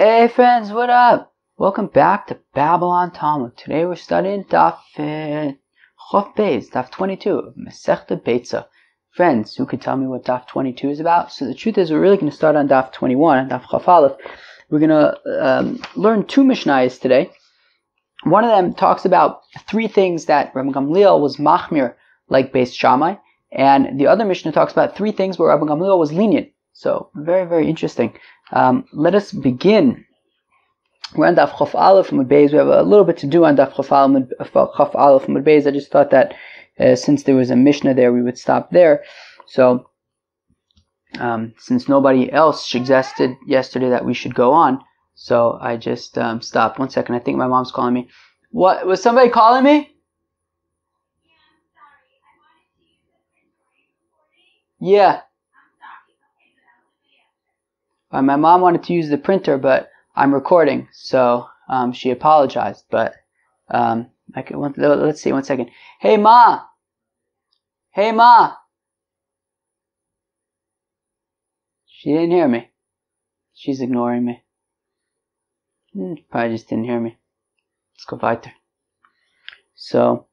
Hey friends, what up? Welcome back to Babylon Talmud. Today we're studying Daf Chof Beis, Daf 22 of Masechta Beitzah. Friends, who could tell me what Daf 22 is about? So the truth is, we're really going to start on Daf 21, on Daf Chof Aleph. We're going to learn two Mishnayos today. One of them talks about three things that Rabbi Gamliel was machmir like Beis Shammai, and the other Mishnah talks about three things where Rabbi Gamliel was lenient. So very, very interesting. Let us begin. We're on Daf Chof Aleph Amud Beis. We have a little bit to do on Daf Chof Aleph Amud Beis. I just thought that since there was a Mishnah there, we would stop there. So since nobody else suggested yesterday that we should go on, so I just stopped. 1 second. I think my mom's calling me. What? Was somebody calling me? Yeah. My mom wanted to use the printer, but I'm recording, so she apologized. But let's see. 1 second. Hey Ma. Hey Ma. She didn't hear me. She's ignoring me. Probably just didn't hear me. Let's go weiter. So,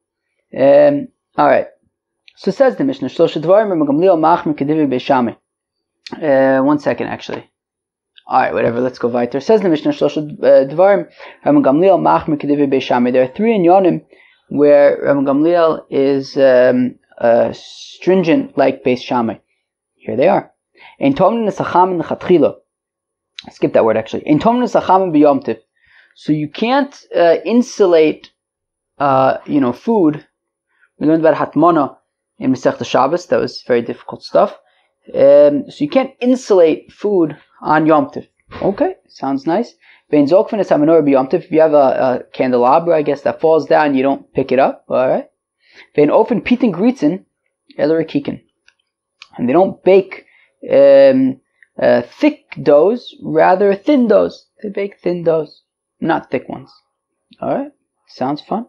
all right. So says the Mishnah. 1 second, actually. Alright, whatever, let's go weiter. Says the Mishnah, there are three inyanim where Rabbi Gamliel is stringent like Beis Shammai. Here they are. Skip that word actually. Yomtif. So you can't insulate food. We learned about Hatmana in Masechta Shabbos. That was very difficult stuff. So you can't insulate food on Yomtif. Okay, sounds nice. If you have a candelabra, I guess, that falls down, you don't pick it up. Alright. And they don't bake thick doughs, rather thin doughs. They bake thin doughs, not thick ones. Alright, sounds fun.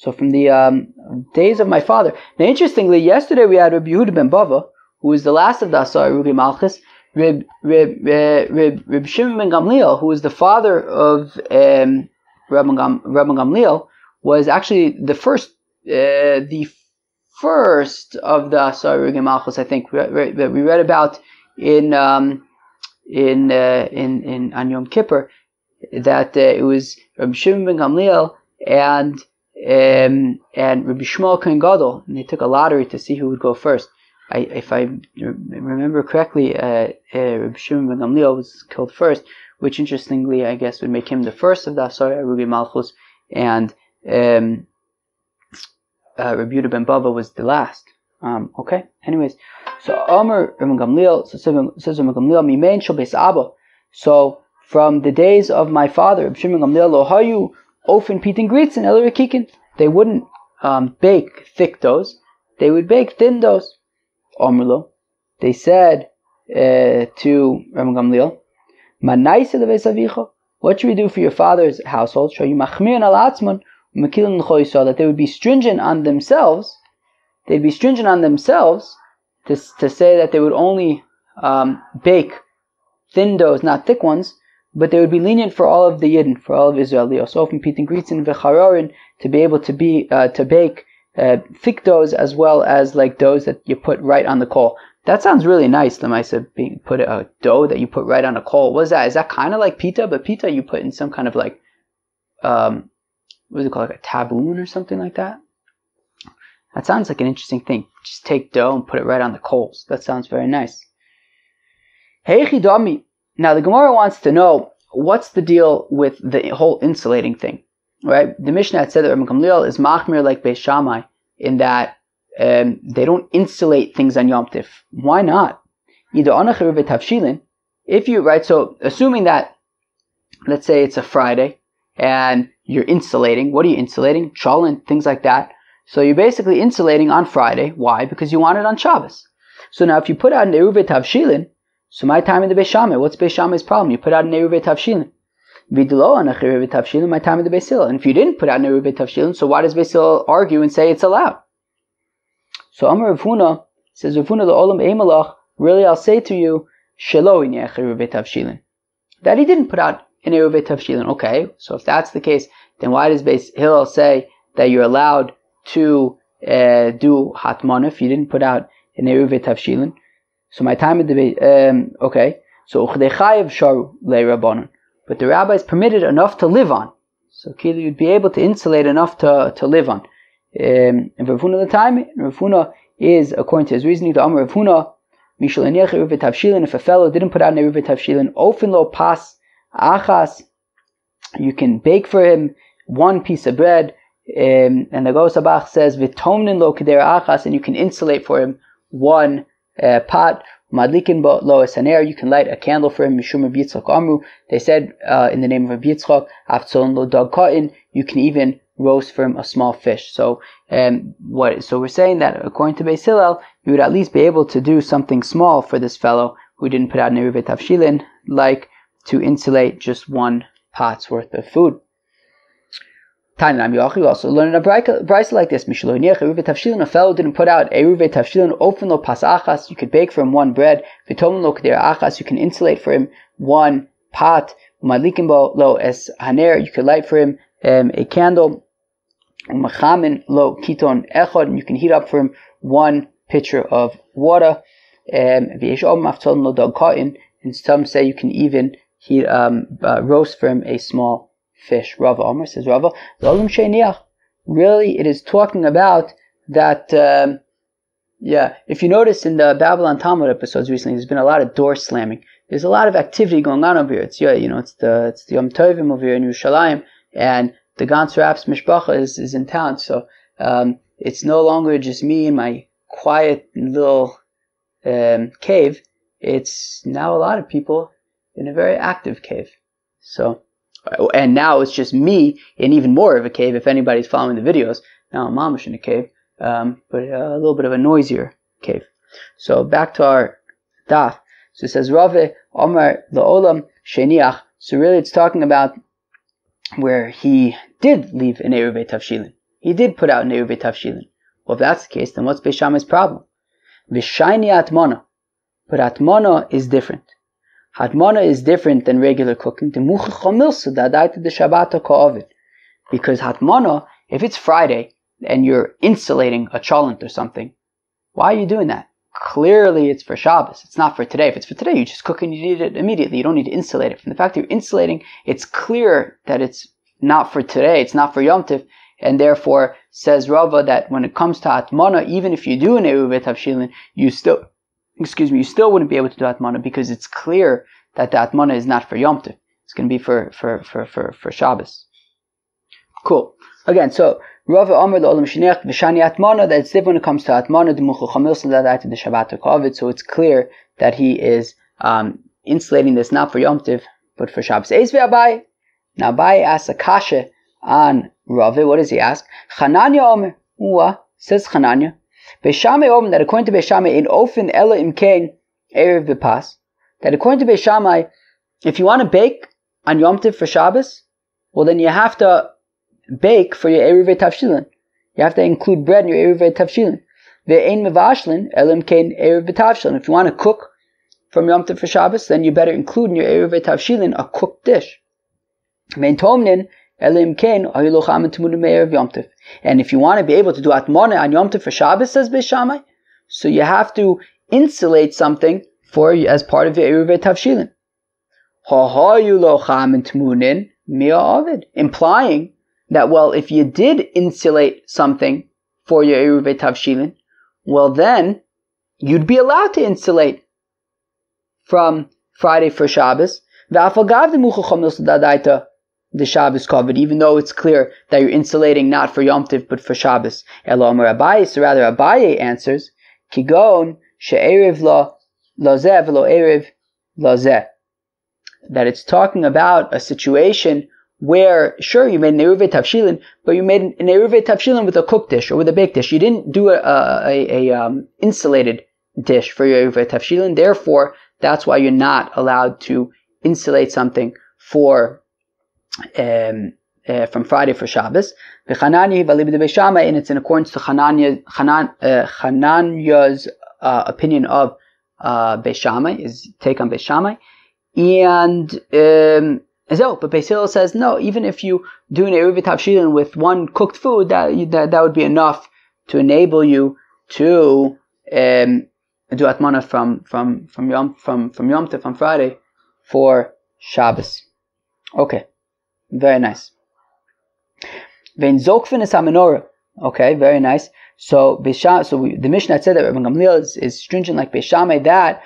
So from the days of my father. Now, interestingly, yesterday we had Rabbi Yehuda ben Bava, who was the last of the Asar Rugi Malchus. Reb Shimon ben Gamliel, who was the father of Rabbi Gamliel, was actually the first of the Asar Rugi Malchus. I think we read about in on Yom Kippur that it was Rabbi Shimon ben Gamliel and Rabbi Shmuel Kohen Gadol, and they took a lottery to see who would go first. If I remember correctly, Rabbi Shimon ben Gamliel was killed first, which interestingly, I guess, would make him the first of the Asar Rugi Malchus, and Rabbi Yehuda ben Bava was the last. Okay. Anyways, so Omer Rabbi Gamliel, says Rabbi Gamliel, Mimein shel Beis Abba. So from the days of my father, Rabbi Shimon ben Gamliel, lo hayu ofen pitin gritz and el rekikin. They wouldn't bake thick doughs; they would bake thin doughs. Omrlo, they said to Rabbi Gamliel, "Manaisa lebeis avicha. What should we do for your father's household? Show you machmirin al atzman u'mekilin l'choisah, that they would be stringent on themselves. They'd be stringent on themselves to say that they would only bake thin doughs, not thick ones." But they would be lenient for all of the Yidden, for all of Israel. Often pitin gritzin v'charorin, to be able to bake thick doughs as well as like doughs that you put right on the coal. That sounds really nice. Lamaisa, put a dough that you put right on a coal. What is that? Is that kind of like pita? But pita you put in some kind of like what is it called? Like a tabloon or something like that. That sounds like an interesting thing. Just take dough and put it right on the coals. That sounds very nice. Hey chidami. Now the Gemara wants to know what's the deal with the whole insulating thing, right? The Mishnah had said that Rabbi Gamliel is machmir like Beis Shammai in that they don't insulate things on Yomtif. Why not? If you, right, so assuming that, let's say it's a Friday and you're insulating, what are you insulating? Cholent, things like that. So you're basically insulating on Friday. Why? Because you want it on Shabbos. So now if you put out an Eruv Tavshilin, so my time in the Beis Shammai, what's Beis Shammai's problem? You put out an Eruv Tavshilin. Vidlo an Eruv Tavshilin, my time in the Beis Hillel. And if you didn't put out an Eruv Tavshilin, so why does Beis Hillel argue and say it's allowed? So Amar Rav Huna says, Rav Huna the Olam Eimalach really I'll say to you, Shelo iniach eruvei tavshilin, that he didn't put out an eruvei tavshilin. Okay, so if that's the case, then why does Beis Hillel say that you're allowed to do hatmana if you didn't put out an eruvei tavshilin? So my time at the okay, so uchdei chayev sharu le'rabbanon, but the rabbis permitted enough to live on. So Kili, you'd be able to insulate enough to live on. And Rav Huna the time, Rav Huna is, according to his reasoning, the Amar Rav Huna, Mishal eniach eruvei tavshilin, if a fellow didn't put out an eruvei tavshilin, ofen lo pas achas, you can bake for him one piece of bread, and the Gos Abach says, v'tomnin lo kedera achas, and you can insulate for him one pot, madlikin bo lo esaner, you can light a candle for him, mishum Rav Yitzchak amru, they said in the name of Rav Yitzchak, aftzon lo dag kain, you can even roast for him a small fish. So so we're saying that according to Beis Hillel, you would at least be able to do something small for this fellow who didn't put out an eruvei tavshilin, like to insulate just one pot's worth of food. Tainam Yochi also learned a brayso like this. Mishlo iniach eruvei tavshilin, a fellow didn't put out eruvei tavshilin, ofen lo pas achas, you could bake for him one bread, v'tomen lo kedera achas, you can insulate for him one pot, madlikin bo lo es haner, you could light for him a candle, machamin lo kiton echad, you can heat up for him one pitcher of water, and some say you can even heat roast for him a small fish. Rava Omer says, Rava, really it is talking about that, if you notice in the Babylon Talmud episodes recently, there's been a lot of door slamming. There's a lot of activity going on over here. It's the Yomtif over here in Yerushalayim, and the Gans Rap's Mishpacha is in town, so it's no longer just me and my quiet little cave. It's now a lot of people in a very active cave. So, and now it's just me in even more of a cave. If anybody's following the videos, now I'm mamish in a cave, but a little bit of a noisier cave. So back to our daf. So it says Rave Omar La'olam Sheniach. So really, it's talking about where he did leave an eruvei tavshilin. He did put out an eruvei tavshilin. Well, if that's the case, then what's Beis Shammai's problem? V'shayni atmana. But atmana is different. Atmana is different than regular cooking. Because hatmana, if it's Friday and you're insulating a cholent or something, why are you doing that? Clearly it's for Shabbos. It's not for today. If it's for today, you just cook and you eat it immediately. You don't need to insulate it. From the fact that you're insulating, it's clear that it's not for today. It's not for Yomtif. And therefore, says Rava, that when it comes to Atmana, even if you do an eruvei tavshilin, you still wouldn't be able to do Atmana, because it's clear that the Atmana is not for Yomtiv. It's going to be for Shabbos. Cool. Again, so Rava Amr L'Olam Shinech V'Shani Atmana, that it's different when it comes to Atmana, the Muchel Chamilson that the Shabbat Kovid. So it's clear that he is insulating this not for Yomtiv, but for Shabbos. Eis ve'Abai. Now Abai asks a kasha on Rava. What does he ask? Chananya Omer. Says Chananya. Beis Shammai Omer, that according to Beis Shammai, in ofen ela imkein erev v'pas, that according to Beis Shammai, if you want to bake on Yomtiv for Shabbos, well then you have to bake for your eruvei tavshilin. You have to include bread in your eruvei tavshilin. Ve'ein mevashlin ela imkein erev v'tavshilin. If you want to cook from Yomtiv for Shabbos, then you better include in your eruvei tavshilin a cooked dish. Ve'ein tomnin and if you want to be able to do atmana on Yomtiv for Shabbos, says Beis Shammai, so you have to insulate something for you as part of your eruvei tavshilin. Implying that, well, if you did insulate something for your eruvei tavshilin, well then you'd be allowed to insulate from Friday for Shabbos. The Shabbos covered, even though it's clear that you're insulating not for Yomtiv but for Shabbos. Elamar Abaye, so rather Abaye answers, Kigon she'erev lo lozeh v'lo erev lozeh. That it's talking about a situation where, sure, you made an eruvei tavshilin, but you made an eruvei tavshilin with a cooked dish or with a baked dish. You didn't do a insulated dish for your eruvei tavshilin. Therefore, that's why you're not allowed to insulate something for from Friday for Shabbos. And it's in accordance to Hananiah's opinion of Beis Shammai, is take on Beis Shammai. And but Beis Hillel says no. Even if you do an eruv tavshilin with one cooked food, that would be enough to enable you to do atmana from Yomtif on Friday for Shabbos. Okay, very nice. Vein zokfin is menorah. Okay, very nice. So the Mishnah said that Rabbi Gamliel is stringent like Beis Shammai, that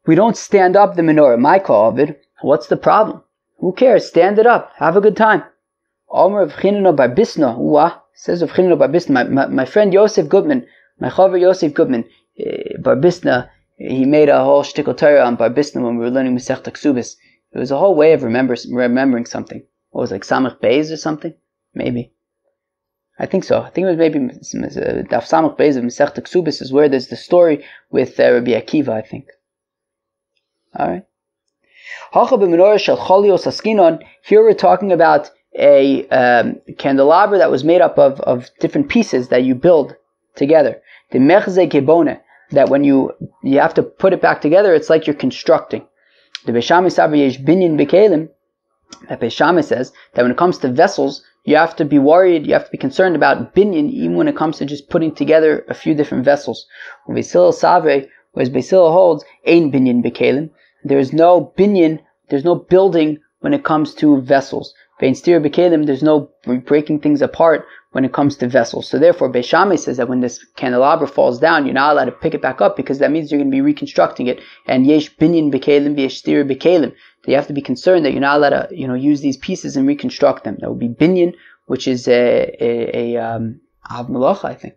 we don't stand up the menorah. My call of it. What's the problem? Who cares? Stand it up. Have a good time. Omer of Chinino bar Bisna. Says of Chinino bar Bisna. My friend Yosef Goodman, my chaver Yosef Goodman, bar Bisna, he made a whole shtickle Torah on bar Bisna when we were learning Masechta Ksubis. It was a whole way of remembering something. What was it, like Samach Beis or something? Maybe. I think so. I think it was maybe Daf Samach Beis of Masechta Ksubis is where there's the story with Rabbi Akiva, I think. Alright. Here we're talking about a candelabra that was made up of different pieces that you build together. The mechze kebone, that when you have to put it back together, it's like you're constructing. The Beis Shammai saber yesh binyan bekelim. That Beis Shammai says that when it comes to vessels, you have to be worried, you have to be concerned about binyan, even when it comes to just putting together a few different vessels. Beis Hillel sabre, whereas Beis Hillel holds ein binyan bekelim. There's no binyan, there's no building when it comes to vessels. Vein stir bekelim, there's no breaking things apart when it comes to vessels. So therefore, Beis Shammai says that when this candelabra falls down, you're not allowed to pick it back up, because that means you're going to be reconstructing it. And yesh binyan bekelim, yesh stir bekelim. So you have to be concerned that you're not allowed to, use these pieces and reconstruct them. That would be binyan, which is a av malacha, I think.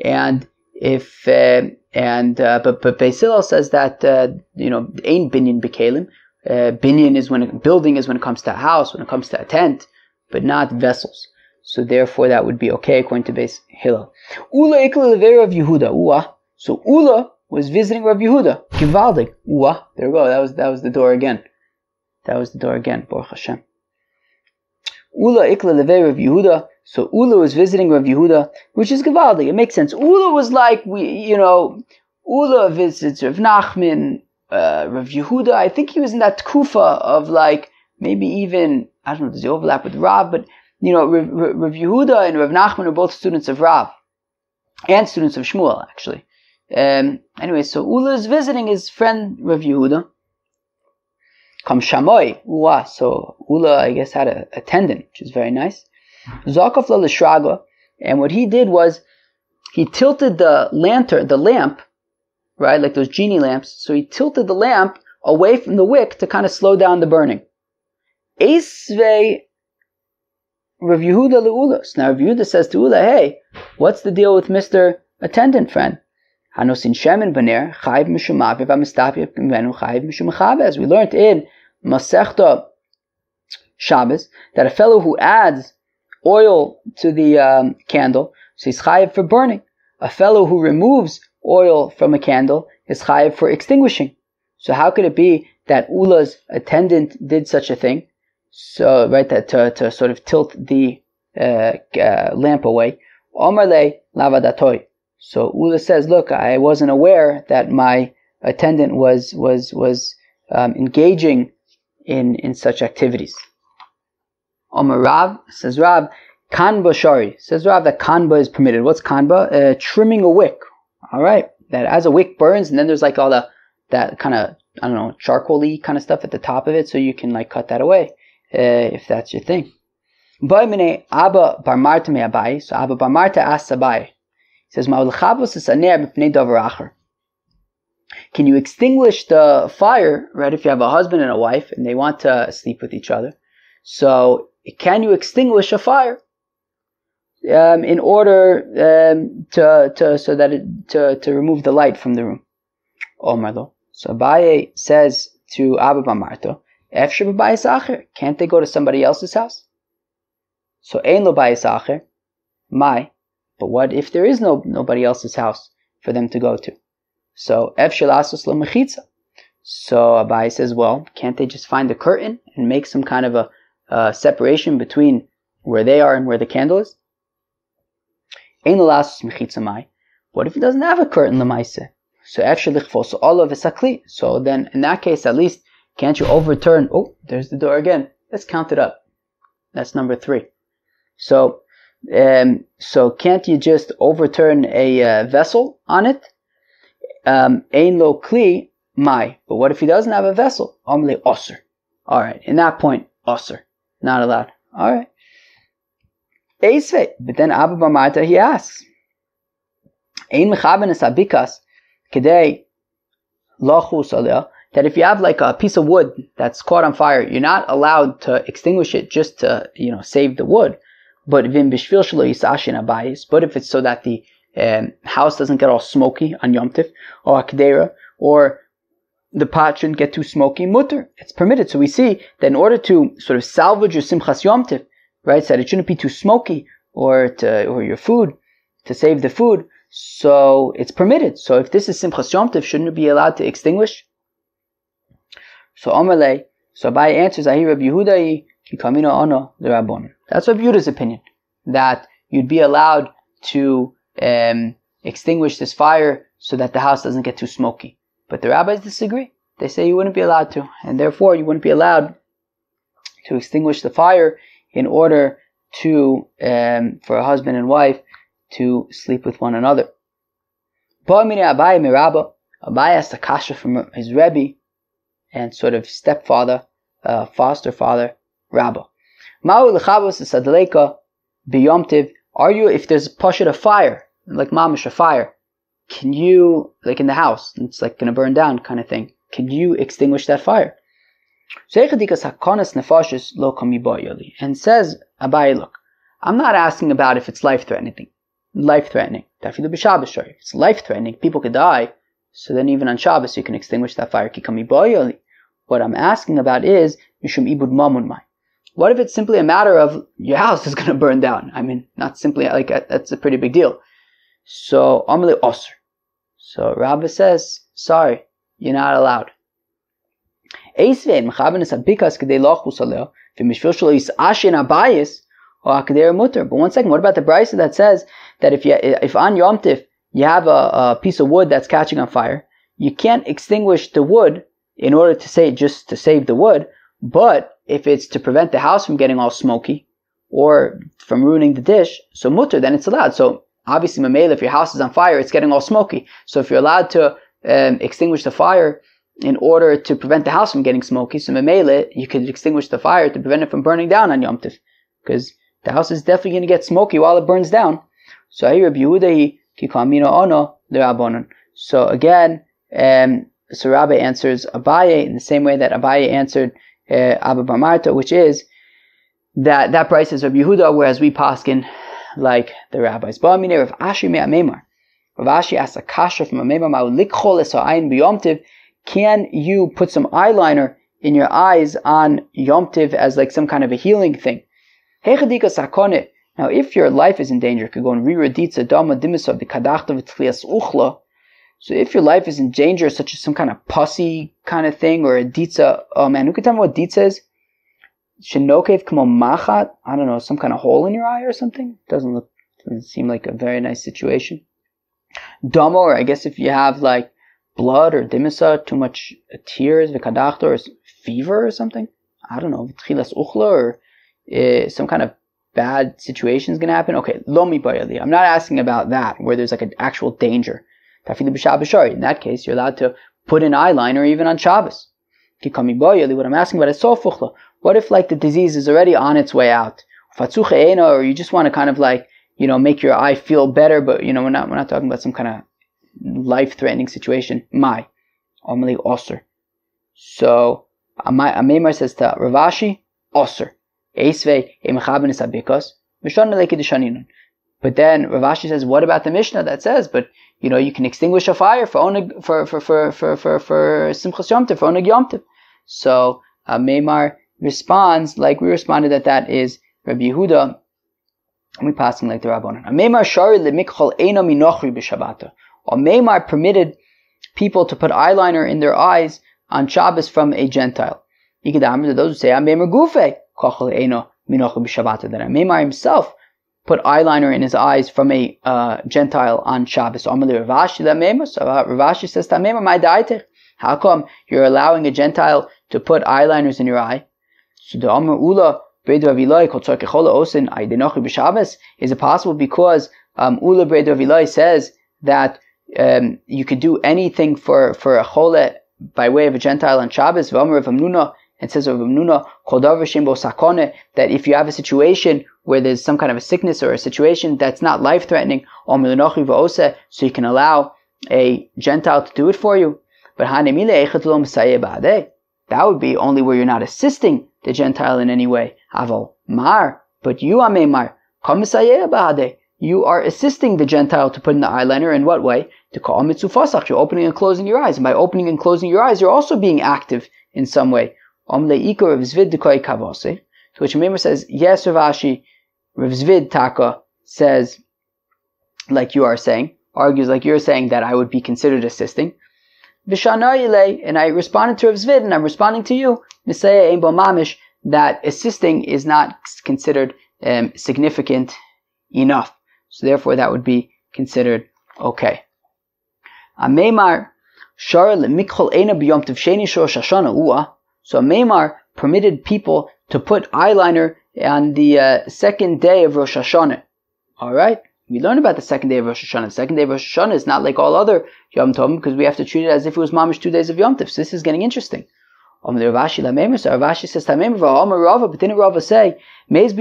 And if but Beis Hillel says that ain't binyan bekelim. Binyan is building is when it comes to a house, when it comes to a tent, but not vessels. So therefore, that would be okay according to Beis Hillel. Ula ikla levei Rav Yehuda. So Ula was visiting Rav Yehuda. Givaldig. There we go. That was the door again. Baruch Hashem. Ula ikla levei Rav Yehuda. So Ula was visiting Rav Yehuda, which is Givaldig. It makes sense. Ula was like Ula visits Rav Nachman, Rav Yehuda. I think he was in that tkufa of like maybe even, I don't know, does he overlap with Rav, but Rav Yehuda and Rav Nachman are both students of Rav and students of Shmuel, actually. Anyway, so Ula is visiting his friend Rav Yehuda. Kam Shamoy. So Ula, I guess, had a attendant, which is very nice. Zakaf la l'shraga, and what he did was he tilted the lamp, right, like those genie lamps. So he tilted the lamp away from the wick to kind of slow down the burning. Eisvei Rav Yehuda le'Ula. So now Rav Yehuda says to Ula, hey, what's the deal with Mr. Attendant Friend? Hanosin shemen baner chayiv mishum aviv hamistapiv menu chayiv mishum chav. As we learned in Masechta Shabbos, that a fellow who adds oil to the candle, so he's chayiv for burning. A fellow who removes oil from a candle is chayiv for extinguishing. So how could it be that Ula's attendant did such a thing? So, right, that to sort of tilt the lamp away. Omarle lavadatoy. So Ula says, look, I wasn't aware that my attendant was engaging in such activities. Omar Rav, says Rav, kanba shari. Says Rav that kanba is permitted. What's kanba? Trimming a wick. All right, that as a wick burns, and then there's like all that kind of, I don't know, charcoal-y kind of stuff at the top of it, so you can like cut that away if that's your thing. Abba bar Marta me Abai. So Abba bar Marta asks Abai. He says, can you extinguish the fire, right, if you have a husband and a wife and they want to sleep with each other? So can you extinguish a fire in order to remove the light from the room? Omarlo. So Abaye says to Abba bar Marta, can't they go to somebody else's house? So ein lo bayis acher, my. But what if there is nobody else's house for them to go to? So efshel asos lo mechitza. So Abai says, well, can't they just find a curtain and make some kind of a separation between where they are and where the candle is? Ein lo asos mechitza mai. What if he doesn't have a curtain lemaise? So then in that case, at least, can't you overturn? Oh, there's the door again. Let's count it up. That's number 3. So can't you just overturn a vessel on it? Ein lo kli mai. But what if he doesn't have a vessel? Amle osir. All right. In that point, osir, not allowed. All right. Eisve. But then Abba Bar Marta, he asks, Ein mechaben es abikas kedei lachus aleh. That if you have like a piece of wood that's caught on fire, you're not allowed to extinguish it just to, save the wood. But if it's so that the house doesn't get all smoky on Yomtif, or Akdera, or the pot shouldn't get too smoky, mutter, it's permitted. So we see that in order to sort of salvage your Simchas Yomtif, right, so that it shouldn't be too smoky, or your food, to save the food, so it's permitted. So if this is Simchas Yomtif, shouldn't it be allowed to extinguish? So Omerle, so Abai answers, Ahi Rabbi Yehuda ki kamino ono the Rabbanon. That's Rabbi Yehuda's opinion, that you'd be allowed to extinguish this fire so that the house doesn't get too smoky. But the rabbis disagree. They say you wouldn't be allowed to, and therefore you wouldn't be allowed to extinguish the fire in order to for a husband and wife to sleep with one another. Abai asked a kasha from his Rebbe and sort of stepfather, foster father, Rabba. Are you, if there's a pashut of fire, like mamish a fire, can you, like in the house, it's like going to burn down kind of thing, can you extinguish that fire? And says Abai, look, I'm not asking about if it's life-threatening. If it's life-threatening, people could die, so then even on Shabbos you can extinguish that fire. What I'm asking about is mishum ibud mamun mai. What if it's simply a matter of your house is going to burn down? I mean, not simply, like, that's a pretty big deal. So, Amale Osir. So, Rabbi says, sorry, you're not allowed. But one second, what about the Beitzah that says that if on Yomtif you have a piece of wood that's catching on fire, you can't extinguish the wood in order to just to save the wood, but if it's to prevent the house from getting all smoky or from ruining the dish, so mutter, then it's allowed. So obviously, mamela, if your house is on fire, it's getting all smoky. So if you're allowed to extinguish the fire in order to prevent the house from getting smoky, so mamela, you could extinguish the fire to prevent it from burning down on Yomtif, because the house is definitely going to get smoky while it burns down. So Rabbi Yehuda ki kamino ono the Rabbanon. So again, so Rabbi answers Abaye in the same way that Abaye answered Abba Bar Marta, which is that price is Rabbi Yehuda, whereas we paskin like the rabbis. Rav Ashi asks a kasha from a memar, can you put some eyeliner in your eyes on Yomtiv as like some kind of a healing thing? Now, if your life is in danger, you could go and re-reditza dama dimisav the kadachta v'tchlias uchla. So if your life is in danger, such as some kind of pussy kind of thing, or a ditza, oh man, who can tell me what ditza is? Shenokev kamo machat, I don't know, some kind of hole in your eye or something? Doesn't seem like a very nice situation. Dama, or I guess if you have like blood or dimisa, too much tears, v'kadachta, or fever or something? I don't know, v'tchilas uchla, or some kind of bad situation is going to happen. Okay, lomi bayali. I'm not asking about that, where there's like an actual danger. In that case, you're allowed to put in eyeliner even on Shabbos. What I'm asking about is sofuchla. What if like the disease is already on its way out? Or you just want to kind of like, make your eye feel better, but we're not talking about some kind of life-threatening situation. Omali osir. So a memar says to Rav Ashi, osir. But then Rav Ashi says, what about the Mishnah that says, but you can extinguish a fire for Simchas Yomtiv, for Oneg Yomtiv. So Meimar responds like we responded that is Rabbi Yehuda, and we passing like the Rabbanon. Meimar shari lemikhol eino minochri b'Shabbat. Or Meimar permitted people to put eyeliner in their eyes on Shabbos from a Gentile. Those who say Meimar gufe kochol eino minochri b'Shabbat. That Meimar himself put eyeliner in his eyes from a Gentile on Shabbos. So Ravashi says, how come you're allowing a Gentile to put eyeliners in your eye? So the Amr Ula is it possible because Ula Breid Avilai says that you could do anything for a chole by way of a Gentile on Shabbos? It says of Amnuna that if you have a situation where there's some kind of a sickness or a situation that's not life-threatening, so you can allow a Gentile to do it for you. But that would be only where you're not assisting the Gentile in any way. But you you are assisting the Gentile to put in the eyeliner. In what way? You're opening and closing your eyes. And by opening and closing your eyes, you're also being active in some way. To which Meimer says, yes, Rav Ashi, Rav Zvid Taka says, like you are saying, argues like you're saying that I would be considered assisting. And I responded to Rav Zvid, and I'm responding to you, that assisting is not considered significant enough. So therefore that would be considered okay. So Meimar permitted people to put eyeliner on the second day of Rosh Hashanah. Alright? We learned about the second day of Rosh Hashanah. The second day of Rosh Hashanah is not like all other Yom Tov because we have to treat it as if it was mamish 2 days of Yomtif. So this is getting interesting. So Ravashi says, but didn't Rava say, that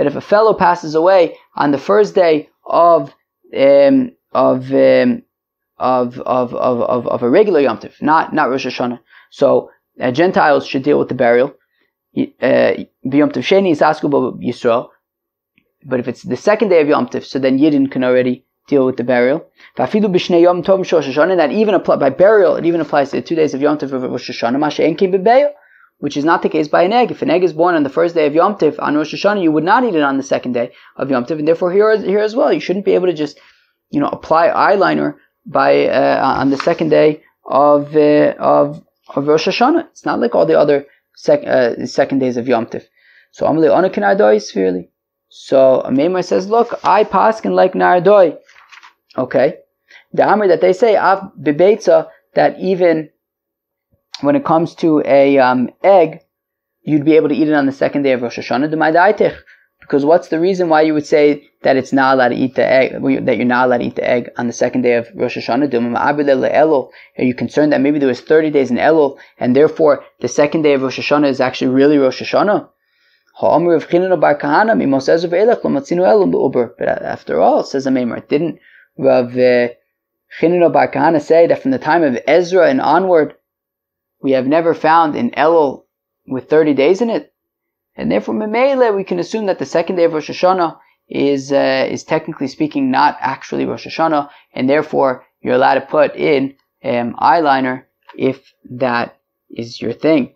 if a fellow passes away on the first day of a regular Yomtif, not Rosh Hashanah. So Gentiles should deal with the burial. B'Yomtiv Sheni is Askubo Yisrael. But if it's the second day of Yomtiv, so then Yidden can already deal with the burial. And that even apply by burial, it even applies to the 2 days of Yomtiv of Rosh Hashanah, which is not the case by an egg. If an egg is born on the first day of Yomtiv on Rosh Hashanah, you would not eat it on the second day of Yomtiv, and therefore here as well, you shouldn't be able to just apply eyeliner by on the second day of Rosh Hashanah. It's not like all the other second days of Yomtiv. So Amalei Onakin Ardoi Sfirli. So Meimar says, look, I paskin like Nardoi. Okay. The Amr that they say, Av Beitzah, that even when it comes to a egg, you'd be able to eat it on the second day of Rosh Hashanah. Because what's the reason why you would say that it's not allowed to eat the egg, that you're not allowed to eat the egg on the second day of Rosh Hashanah? Are you concerned that maybe there was 30 days in Elul, and therefore the second day of Rosh Hashanah is actually really Rosh Hashanah? But after all, says the Meimar, didn't Rav Chinino Bar Kahana say that from the time of Ezra and onward, we have never found an Elul with 30 days in it? And therefore, Memele, we can assume that the second day of Rosh Hashanah is technically speaking not actually Rosh Hashanah, and therefore you're allowed to put in eyeliner if that is your thing.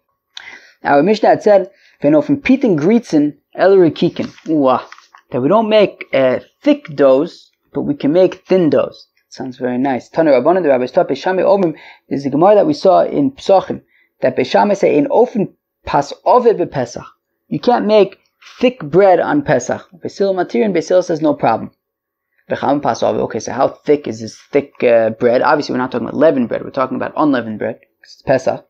Now, our Mishnah had said, from Pitin Gritzen, Elrikikin, that we don't make thick doughs, but we can make thin doughs. Sounds very nice. Tana Rabbanan, the rabbis taught Beishamai Omrim. There's a Gemara that we saw in Pesachim that Beishamai say in ofen pas ove bePesach. You can't make thick bread on Pesach. Basil Matir and Basil says no problem. Okay, so how thick is this thick bread? Obviously, we're not talking about leavened bread. We're talking about unleavened bread. It's Pesach.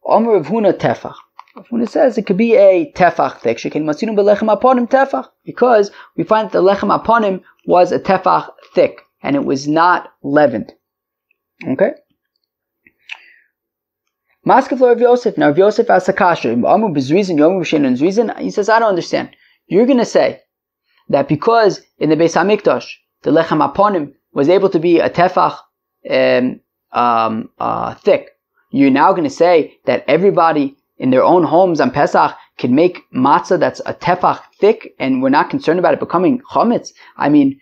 Omer of Huna Tefach. When it says it could be a tefach thick, because we find that the lechem aponim was a tefach thick, and it was not leavened. Okay? Maskeflo Rav Yosef. Now Rav Yosef asks a kasha. He says, I don't understand. You're going to say that because in the Beis Hamikdash, the lechem aponim was able to be a tefach thick, you're now going to say that everybody in their own homes on Pesach can make matzah that's a tefach thick, and we're not concerned about it becoming chametz. I mean,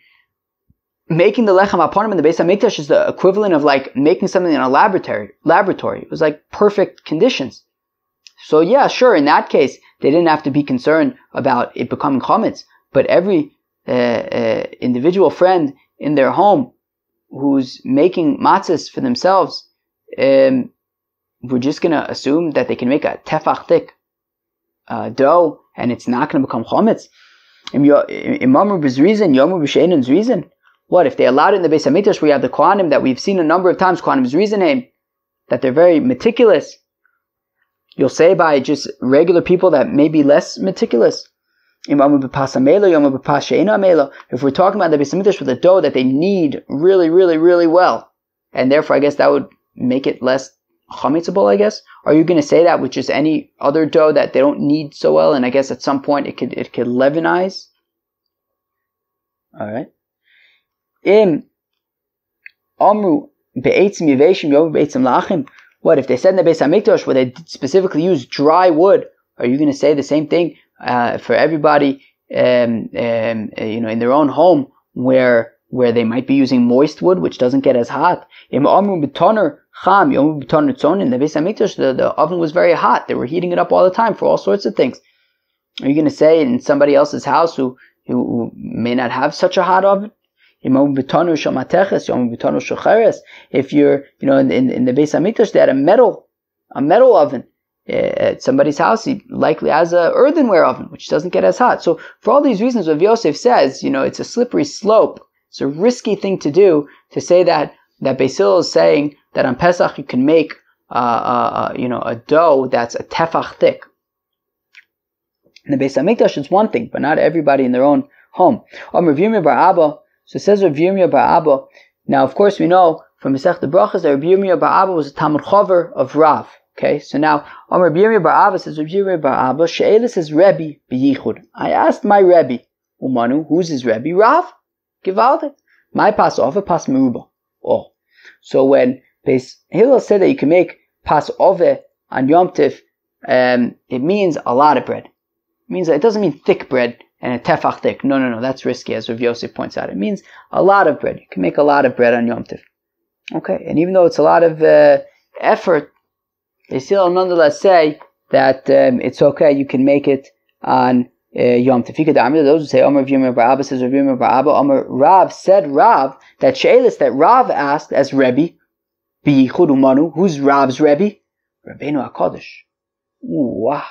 making the lechem aponim in the Beis Hamikdash is the equivalent of like making something in a laboratory. It was like perfect conditions. So yeah, sure, in that case, they didn't have to be concerned about it becoming chametz. But every individual friend in their home who's making matzahs for themselves, we're just going to assume that they can make a tefach thick dough and it's not going to become chometz. Reason. What if they allowed it in the Beis Hamikdash where you have the Kohanim that we've seen a number of times, Kohanim's reasoning that they're very meticulous? You'll say by just regular people that may be less meticulous. If we're talking about the Beis Hamikdash with a dough that they knead really, really, really well, and therefore I guess that would make it less chametzable, I guess. Are you going to say that with just any other dough that they don't knead so well, and I guess at some point it could leavenize? All right. What if they said in the Beis Hamikdash where they specifically use dry wood? Are you going to say the same thing for everybody, in their own home where they might be using moist wood, which doesn't get as hot? In the Beis Hamikdash, the oven was very hot. They were heating it up all the time for all sorts of things. Are you going to say in somebody else's house who may not have such a hot oven? If you're, in the Beis Hamikdash, they had a metal oven. At somebody's house, he likely has a earthenware oven, which doesn't get as hot. So for all these reasons, Rav Yosef says, it's a slippery slope. It's a risky thing to do to say that Beis Hillel is saying that on Pesach you can make a dough that's a tefach thick. In the Beis Hamikdash, it's one thing, but not everybody in their own home. So it says Rav Yirmiyah bar Abba. Now, of course, we know from Masechta Brachos that Rav Yirmiyah bar Abba was a Talmud Chover of Rav. Okay, so now Rav Yirmiyah bar Abba says Rav Yirmiyah bar Abba she'elis is Rebbe b'yichud. I asked my Rebbe, Umanu, who's his Rebbe? Rav, Givaldik. My pas ove, pas meruba. Oh, so when Beis Hillel said that you can make pas ove on Yomtif, it means a lot of bread. It means that it doesn't mean thick bread and a tefach thick. No, that's risky, as Rav Yosef points out. It means a lot of bread. You can make a lot of bread on Yomtif. Okay, and even though it's a lot of effort, they still nonetheless say that it's okay. You can make it on Yomtif. Those who say Amar Rav Yirmiyah bar Abba says Rav Yirmiyah bar Abba. Amar Rav said Rav that she'elis that Rav asked as Rebbe b'yichud umanu. Who's Rav's Rebbe? Rabbeinu HaKadosh. Wow.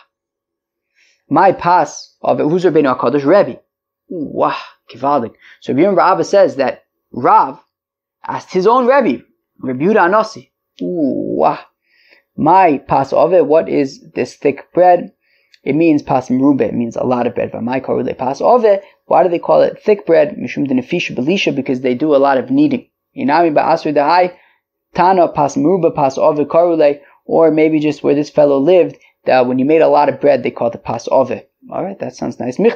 My pas of it. Who's Rabbeinu HaKadosh? Rebbe. Wow, kivaldik. So Rav Yirmiyah bar Abba says that Rav asked his own Rebbe, Rabbi Yehuda Anasi. Wow. My pas of it. What is this thick bread? It means pas merube. It means a lot of bread. My korule pas of it. Why do they call it thick bread? Mishum denefisha belisha, because they do a lot of kneading. Inami ba'asri dahai tana pas merube pas of it korule, or maybe just where this fellow lived. That when you made a lot of bread, they called it pas ove. Alright, that sounds nice. So if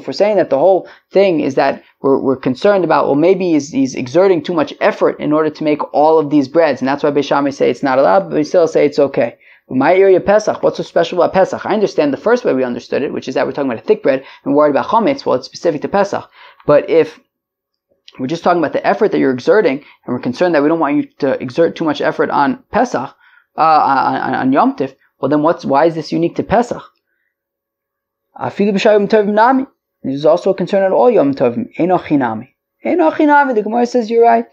we're saying that the whole thing is that we're concerned about, well, maybe he's exerting too much effort in order to make all of these breads, and that's why Beis Shammai say it's not allowed, but we still say it's okay. My area Pesach, what's so special about Pesach? I understand the first way we understood it, which is that we're talking about a thick bread and worried about chametz. Well, it's specific to Pesach. But if we're just talking about the effort that you're exerting, and we're concerned that we don't want you to exert too much effort on Pesach, on Yomtif, well then why is this unique to Pesach? This is also a concern on all Yom Tovim. Eino chinami. The Gemara says you're right.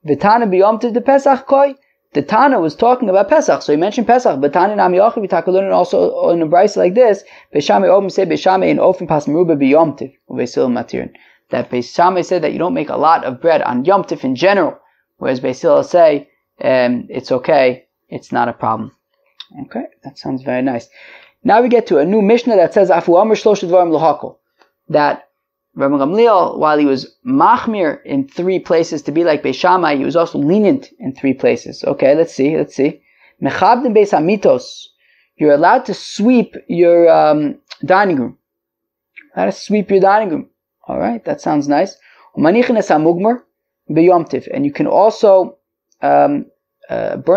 V'tana b'Yomtiv de Pesach koi. The Tana was talking about Pesach, so he mentioned Pesach. But Tana nami yochi v'takalun, also in a brayso like this. Beis Shammai obim say Beis Shammai in ofen pas meruba b'Yomtiv u'Beis Hillel matirin. That Beis Shammai said that you don't make a lot of bread on Yomtiv in general, whereas Beis Hillel say it's okay, it's not a problem. Okay, that sounds very nice. Now we get to a new Mishnah that says Afu Amr Shlosh Dvarim L'Hakol, that Rabbi Gamliel, while he was machmir in 3 places to be like Beis Shammai, he was also lenient in 3 places. Okay, let's see. Mechabdim Beis Hamitos. You're allowed to sweep your dining room. Allowed to sweep your dining room. All right, that sounds nice. Umanichin es hamugmar b'Yomtiv, and you can also burn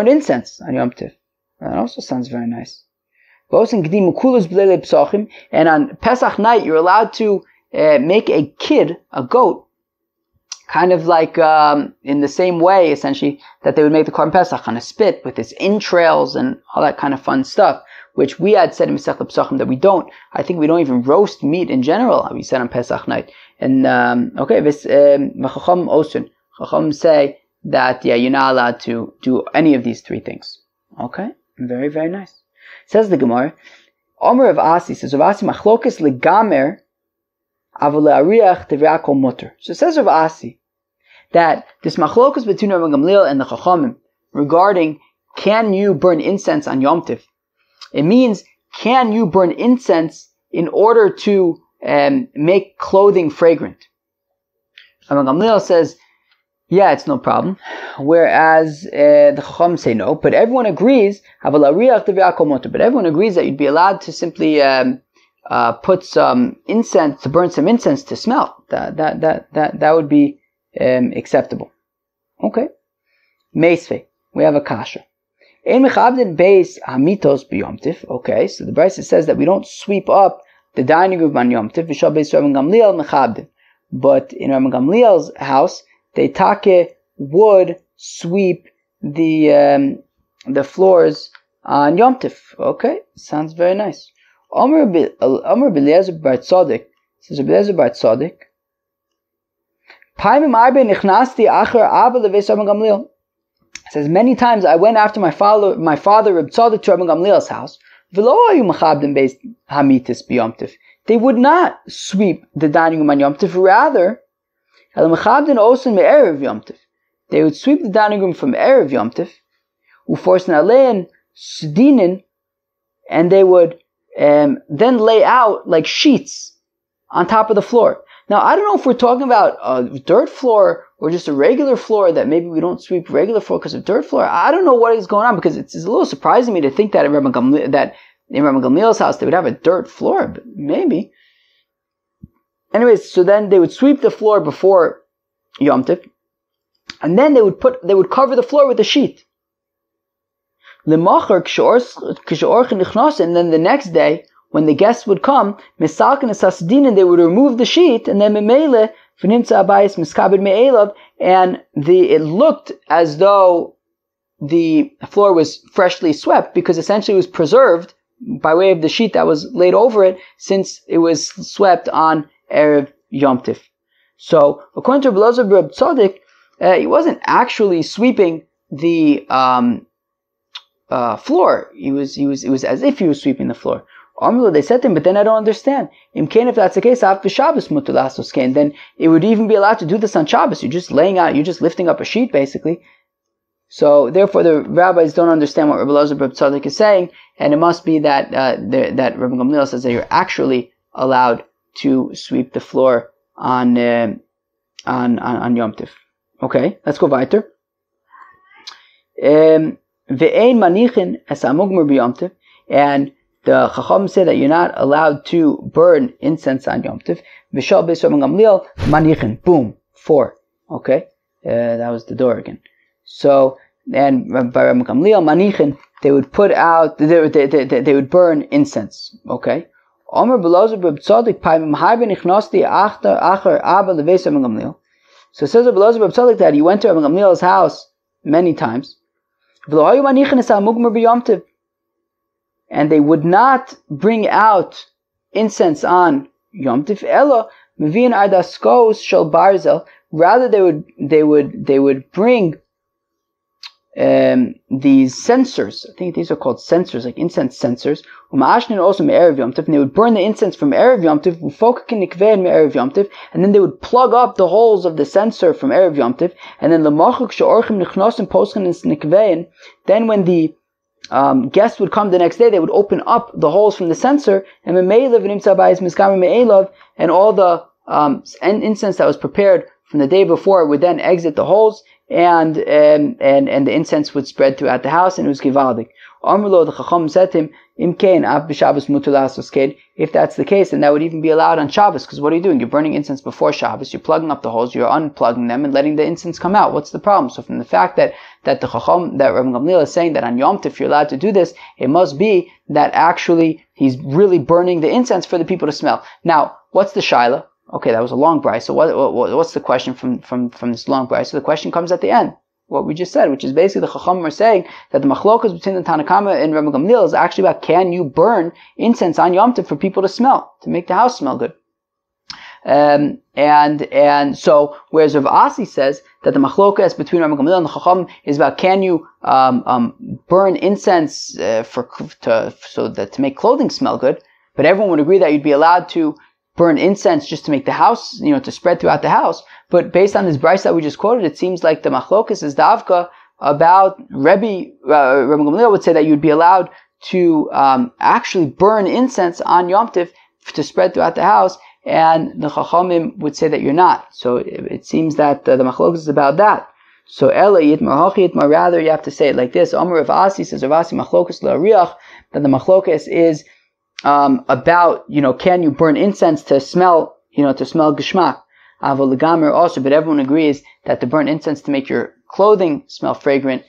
incense on Yomtiv. That also sounds very nice. And on Pesach night, you're allowed to make a goat, kind of like in the same way, essentially, that they would make the Korban Pesach on a spit with its entrails and all that kind of fun stuff, which we had said in Masechta Pesachim that we don't. I think we don't even roast meat in general, we said on Pesach night. And Chacham say that, you're not allowed to do any of these 3 things. Okay, very, very nice. Says the Gemara, Omer of Asi says, Rav Asi machlokas legamer aval le'ariach tevi'ah kol mutter. So it says Rav Asi that this machlokas between Rabban Gamliel and the Chachamim regarding can you burn incense on Yomtif, it means can you burn incense in order to make clothing fragrant. Rabban Gamliel says, yeah, it's no problem. Whereas the Chacham say no, but everyone agrees. But everyone agrees that you'd be allowed to simply put some incense, to burn some incense to smell. That would be acceptable. Okay. Meisve, we have a kasha. Okay, so the Beitzah says that we don't sweep up the dining room on Yomtif. But in Rabban Gamliel's house, they would sweep the floors on Yomtif. Okay, sounds very nice. Omer B'Eliezer bar Tzaddik says, B'Eliezer bar Tzaddik, says many times I went after my father Reb Tzaddik to Rabban Gamliel's house. They would not sweep the dining room on Yomtif. Rather, they would sweep the dining room from Erev Yomtif, and they would then lay out like sheets on top of the floor. Now, I don't know if we're talking about a dirt floor or just a regular floor, that maybe we don't sweep regular floor because of dirt floor. I don't know what is going on, because it's a little surprising to me to think that in Rabban Gamliel's house they would have a dirt floor, but maybe. Anyways, so then they would sweep the floor before Yomtif, and then they would cover the floor with a sheet. And then the next day, when the guests would come, they would remove the sheet, and then and it looked as though the floor was freshly swept, because essentially it was preserved by way of the sheet that was laid over it, since it was swept on Erev Yomtif. So, according to B'Eliezer bar Tzaddik, he wasn't actually sweeping the floor. It was as if he was sweeping the floor. They said to him, but then I don't understand. If that's the case, then it would even be allowed to do this on Shabbos. You're just lifting up a sheet, basically. So therefore, the rabbis don't understand what Rabbi Eliezer bar Tzaddik is saying, and it must be that that Rabbi Gamliel says that you're actually allowed to sweep the floor on Yomtif. Okay, let's go weiter. Ve'ein manichin es hamugmar b'Yomtif, and the Chacham say that you're not allowed to burn incense on Yomtif. V'shal beis Rabban Gamliel manichin, boom, 4. Okay, that was the door again. So, and by Rabban Gamliel manichin, they would put out, they would burn incense. Okay. Omer B'Eliezer bar Tzaddik paimim harbe nichnosti acher abba leveis Rabban Gamliel. So it says B'Eliezer bar Tzaddik that he went to Rabban Gamliel's house many times. V'lo hayu manichin es hamugmar b'Yomtiv, and they would not bring out incense on Yomtif. Elo meviin ardaskos shel barzel. Rather, they would bring these censers. I think these are called censers, like incense censers. Also Erev Yomtiv, and they would burn the incense from Erev Yomtiv, Erev Yomtiv, and then they would plug up the holes of the censer from Erev Yomtiv, and then then when the guests would come the next day, they would open up the holes from the censer, and all the incense that was prepared from the day before would then exit the holes, and the incense would spread throughout the house, and it was givaldik. Amrlo, the Chacham said to him, if that's the case, then that would even be allowed on Shabbos, because what are you doing? You're burning incense before Shabbos, you're plugging up the holes, you're unplugging them and letting the incense come out. What's the problem? So from the fact that the Chacham, that Rabban Gamliel is saying that on Yom Tov you're allowed to do this, it must be that actually he's really burning the incense for the people to smell. Now, what's the shaila? Okay, that was a long brayso. So what's the question from this long brayso? So the question comes at the end. What we just said, which is basically the Chacham are saying that the machlokas between the Tanakama and Rabban Gamliel is actually about, can you burn incense on Yom Tov for people to smell, to make the house smell good? And so, whereas Rav Asi says that the machlokas between Rabban Gamliel and the Chacham is about, can you burn incense to make clothing smell good, but everyone would agree that you'd be allowed to burn incense just to make the house, to spread throughout the house. But based on this Beitzah that we just quoted, it seems like the machlokas is davka about Rebbe Gamliel would say that you'd be allowed to actually burn incense on Yomtif to spread throughout the house, and the Chachamim would say that you're not. So it seems that the machlokas is about that. So Ela Yitmar Hachi Yitmar, rather you have to say it like this. Omer Rav Asi says Rav Asi machlokas la'ariach, that the machlokas is about, can you burn incense to smell, to smell geshmak. Avol legamer also, but everyone agrees that to burn incense to make your clothing smell fragrant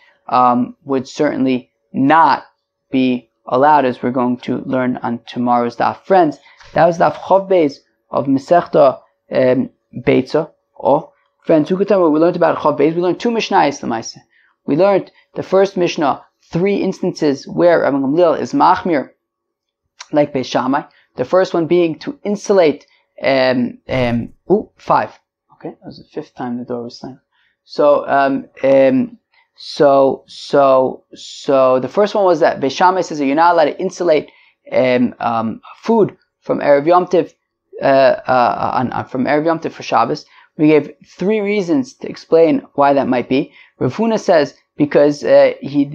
would certainly not be allowed, as we're going to learn on tomorrow's daf. Friends, that was daf Chav Beis of Masechta Beitzah. Friends, who could tell me what we learned about Chav Beis? We learned two Mishnayos l'maaseh. We learned the first Mishnah, 3 instances where Rabbi Gamliel is machmir, like Beis Shammai. The first one being to insulate 5. Okay, that was the 5th time the door was slammed. So the first one was that Beis Shammai says that you're not allowed to insulate food from Erev Yomtiv from Erev Yomtiv for Shabbos. We gave 3 reasons to explain why that might be. Rav Huna says because he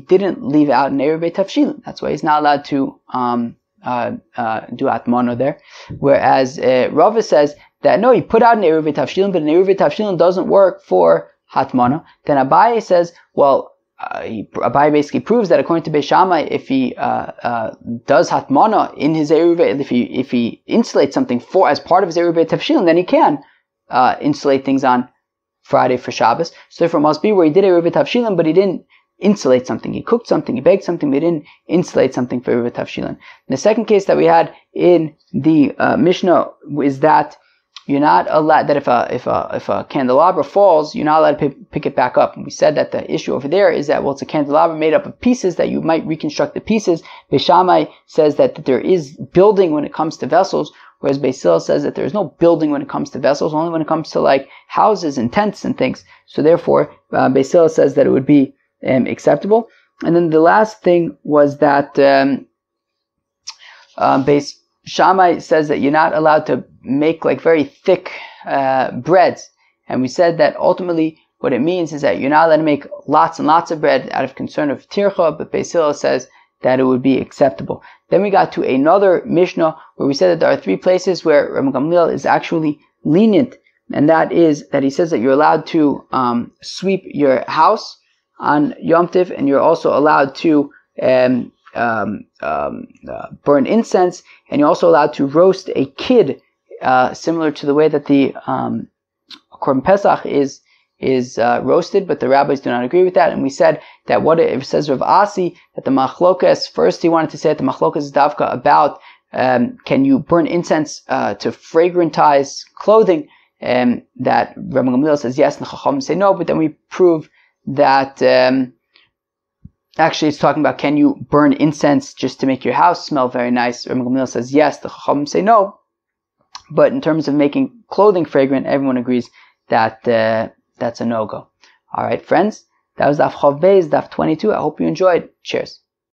didn't leave out an Erev Tavshilin. That's why he's not allowed to do atmano there. Whereas Rava says that no, he put out an Eruv Tavshilin, but an Eruv Tavshilin doesn't work for hatmana. Then Abaye says, well, Abaye basically proves that according to Beis Shammai, if he does hatmana in his Eruv, if he insulates something as part of his Eruv Tavshilin, then he can insulate things on Friday for Shabbos. So therefore it must be where he did Eruv Tavshilin, but he didn't insulate something. He cooked something, he baked something, but he didn't insulate something for Eruv Tavshilin. The second case that we had in the Mishnah is that you're not allowed, that if a candelabra falls, you're not allowed to pick it back up. And we said that the issue over there is that, well, it's a candelabra made up of pieces that you might reconstruct the pieces. Beis Shammai says that there is building when it comes to vessels, whereas Beis Hillel says that there is no building when it comes to vessels, only when it comes to like houses and tents and things. So therefore, Beis Hillel says that it would be acceptable. And then the last thing was that Beis Shammai says that you're not allowed to make like very thick breads. And we said that ultimately what it means is that you're not allowed to make lots and lots of bread out of concern of tircha, but Beis Hillel says that it would be acceptable. Then we got to another Mishnah where we said that there are 3 places where Rabbi Gamliel is actually lenient, and that is that he says that you're allowed to sweep your house on Yomtiv, and you're also allowed to burn incense, and you're also allowed to roast a kid, similar to the way that the Korban Pesach is roasted, but the rabbis do not agree with that. And we said that what it says Rav Asi, that the machlokas, first he wanted to say that the machlokas is davka about can you burn incense to fragrantize clothing, that Rabbi Gamliel says yes, and the Chacham say no, but then we prove that actually it's talking about can you burn incense just to make your house smell very nice. Rabbi Gamliel says yes, the Chacham say no, but in terms of making clothing fragrant, everyone agrees that that's a no-go. Alright friends, that was Daf Chav Beis, Daf 22. I hope you enjoyed. Cheers.